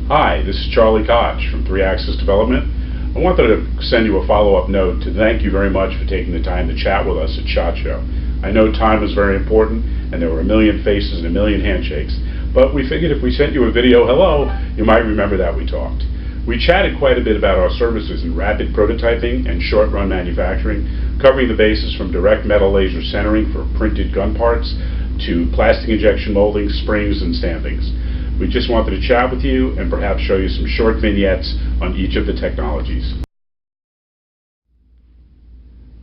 Hi, this is Charlie Koch from 3-Axis Development. I wanted to send you a follow-up note to thank you very much for taking the time to chat with us at SHOT Show. I know time was very important and there were a million faces and a million handshakes, but we figured if we sent you a video hello, you might remember that we talked. We chatted quite a bit about our services in rapid prototyping and short-run manufacturing, covering the bases from direct metal laser centering for printed gun parts to plastic injection molding, springs, and stampings. We just wanted to chat with you and perhaps show you some short vignettes on each of the technologies.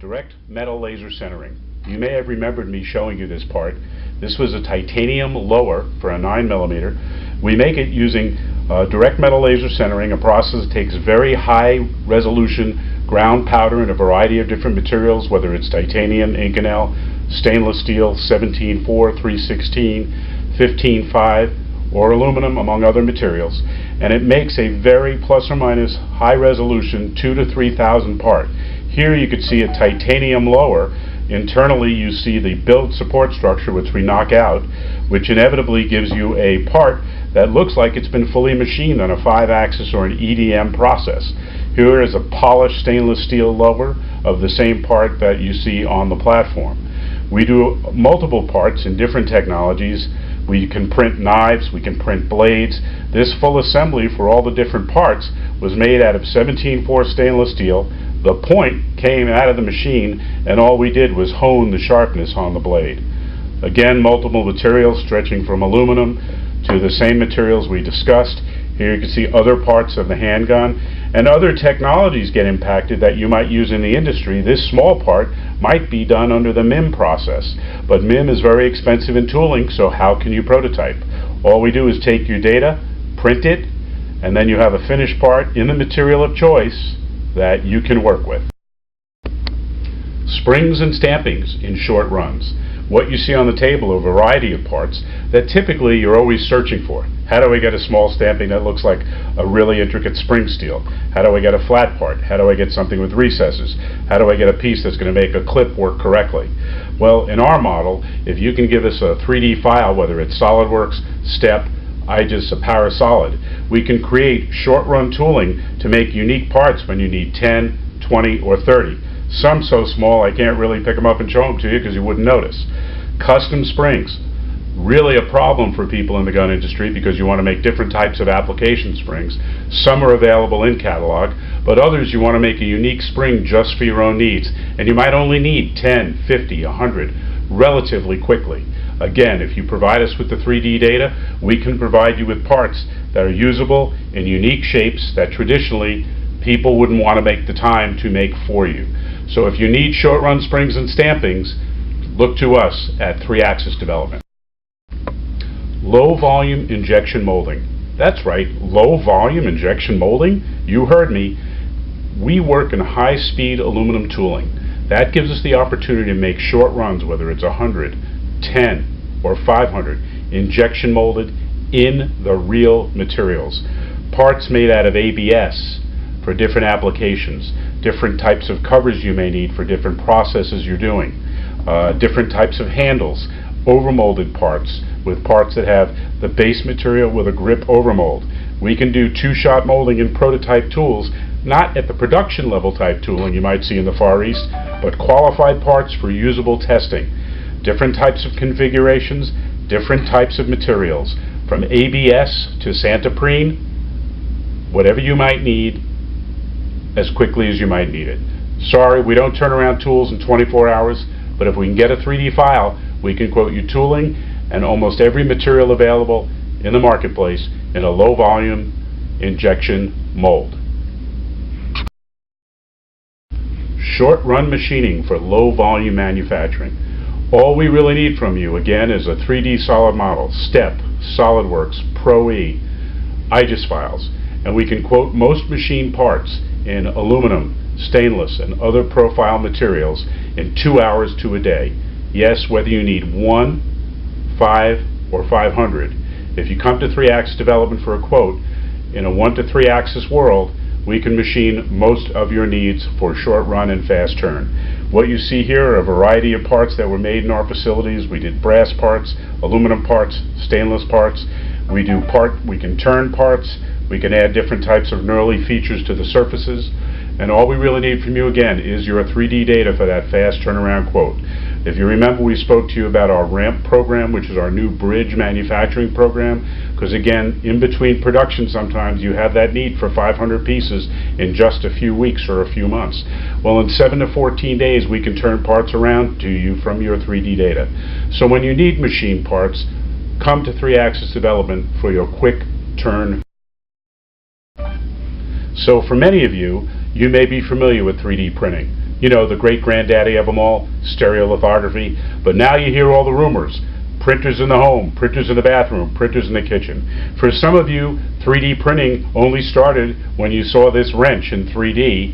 Direct metal laser centering. You may have remembered me showing you this part. This was a titanium lower for a 9mm. We make it using direct metal laser centering, a process that takes very high resolution ground powder in a variety of different materials, whether it's titanium, Inconel, stainless steel, 17.4, 316, 15.5, or aluminum, among other materials, and it makes a very plus or minus high resolution 2,000 to 3,000 part. Here you can see a titanium lower. Internally you see the build support structure, which we knock out, which inevitably gives you a part that looks like it's been fully machined on a 5-axis or an EDM process. Here is a polished stainless steel lower of the same part that you see on the platform. We do multiple parts in different technologies. We can print knives, we can print blades. This full assembly for all the different parts was made out of 17.4 stainless steel. The point came out of the machine and all we did was hone the sharpness on the blade. Again, multiple materials stretching from aluminum to the same materials we discussed. Here you can see other parts of the handgun, and other technologies get impacted that you might use in the industry. This small part might be done under the MIM process, but MIM is very expensive in tooling, so how can you prototype? All we do is take your data, print it, and then you have a finished part in the material of choice that you can work with. Springs and stampings in short runs. What you see on the table are a variety of parts that typically you're always searching for. How do I get a small stamping that looks like a really intricate spring steel? How do I get a flat part? How do I get something with recesses? How do I get a piece that's going to make a clip work correctly? Well, in our model, if you can give us a 3D file, whether it's SolidWorks, STEP, IGES, a Parasolid, we can create short-run tooling to make unique parts when you need 10, 20, or 30. Some so small I can't really pick them up and show them to you because you wouldn't notice. Custom springs. Really a problem for people in the gun industry because you want to make different types of application springs. Some are available in catalog, but others you want to make a unique spring just for your own needs, and you might only need 10, 50, 100 relatively quickly. Again, if you provide us with the 3D data, we can provide you with parts that are usable in unique shapes that traditionally people wouldn't want to make the time to make for you. So if you need short-run springs and stampings, look to us at 3-Axis Development. Low-volume injection molding. That's right, low-volume injection molding. You heard me. We work in high-speed aluminum tooling. That gives us the opportunity to make short runs, whether it's 100, 10, or 500, injection molded in the real materials. Parts made out of ABS for different applications, different types of covers you may need for different processes you're doing, different types of handles, overmolded parts with parts that have the base material with a grip overmold. We can do two-shot molding in prototype tools, not at the production level type tooling you might see in the Far East, but qualified parts for usable testing. Different types of configurations, different types of materials, from ABS to Santoprene, whatever you might need, as quickly as you might need it. Sorry, we don't turn around tools in 24 hours, but if we can get a 3D file, we can quote you tooling and almost every material available in the marketplace in a low volume injection mold. Short run machining for low volume manufacturing. All we really need from you, again, is a 3D solid model, STEP, SolidWorks, Pro-E, IGES files, and we can quote most machine parts in aluminum, stainless, and other profile materials in 2 hours to a day. Yes, whether you need 1, 5, or 500. If you come to 3-Axis Development for a quote, in a 1 to 3 axis world, we can machine most of your needs for short run and fast turn. What you see here are a variety of parts that were made in our facilities. We did brass parts, aluminum parts, stainless parts. We can turn parts, We can add different types of knurly features to the surfaces. And all we really need from you, again, is your 3D data for that fast turnaround quote. If you remember, we spoke to you about our RAMP program, which is our new bridge manufacturing program, because again, in between production sometimes you have that need for 500 pieces in just a few weeks or a few months. Well, in 7 to 14 days, we can turn parts around to you from your 3D data. So when you need machine parts, come to 3-Axis Development for your quick turn. So for many of you, you may be familiar with 3D printing. You know, the great-granddaddy of them all, stereolithography. But now you hear all the rumors. Printers in the home, printers in the bathroom, printers in the kitchen. For some of you, 3D printing only started when you saw this wrench in 3D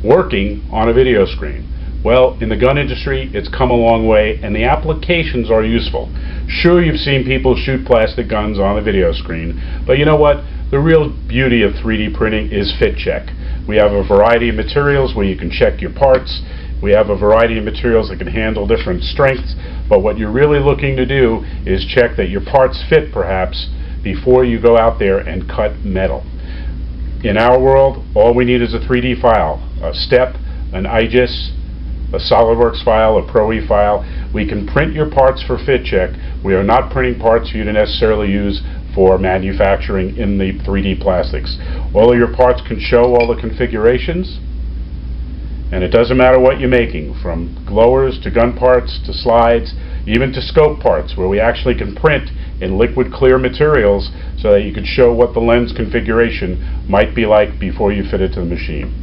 working on a video screen. Well, in the gun industry, it's come a long way, and the applications are useful. Sure, you've seen people shoot plastic guns on a video screen, but you know what? The real beauty of 3D printing is fit check. We have a variety of materials where you can check your parts. We have a variety of materials that can handle different strengths, but what you're really looking to do is check that your parts fit, perhaps, before you go out there and cut metal. In our world, all we need is a 3D file, a STEP, an IGES, a SolidWorks file, a ProE file. We can print your parts for fit check. We are not printing parts for you to necessarily use for manufacturing in the 3D plastics. All of your parts can show all the configurations, and it doesn't matter what you're making, from glowers to gun parts to slides, even to scope parts, where we actually can print in liquid clear materials so that you can show what the lens configuration might be like before you fit it to the machine.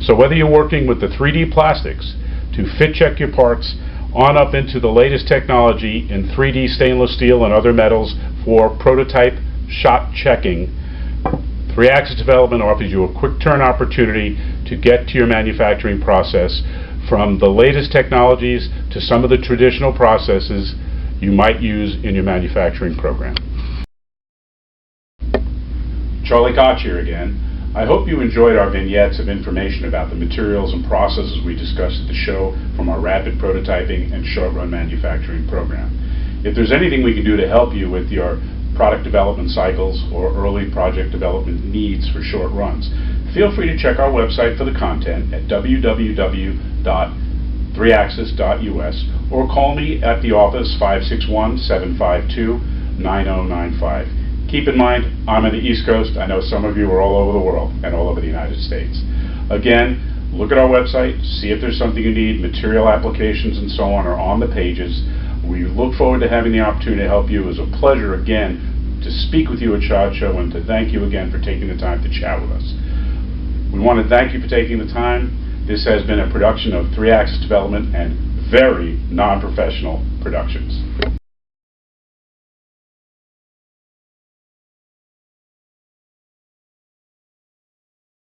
So whether you're working with the 3D plastics to fit check your parts on up into the latest technology in 3D stainless steel and other metals for prototype shot checking, 3-Axis Development offers you a quick turn opportunity to get to your manufacturing process, from the latest technologies to some of the traditional processes you might use in your manufacturing program. Charlie Koch here again. I hope you enjoyed our vignettes of information about the materials and processes we discussed at the show from our rapid prototyping and short-run manufacturing program. If there's anything we can do to help you with your product development cycles or early project development needs for short runs, feel free to check our website for the content at www.3axis.us or call me at the office 561-752-9095. Keep in mind, I'm on the East Coast. I know some of you are all over the world and all over the United States. Again, look at our website, see if there's something you need. Material applications and so on are on the pages. We look forward to having the opportunity to help you. It was a pleasure, again, to speak with you at SHOT Show and to thank you again for taking the time to chat with us. We want to thank you for taking the time. This has been a production of 3-Axis Development and very non-professional productions.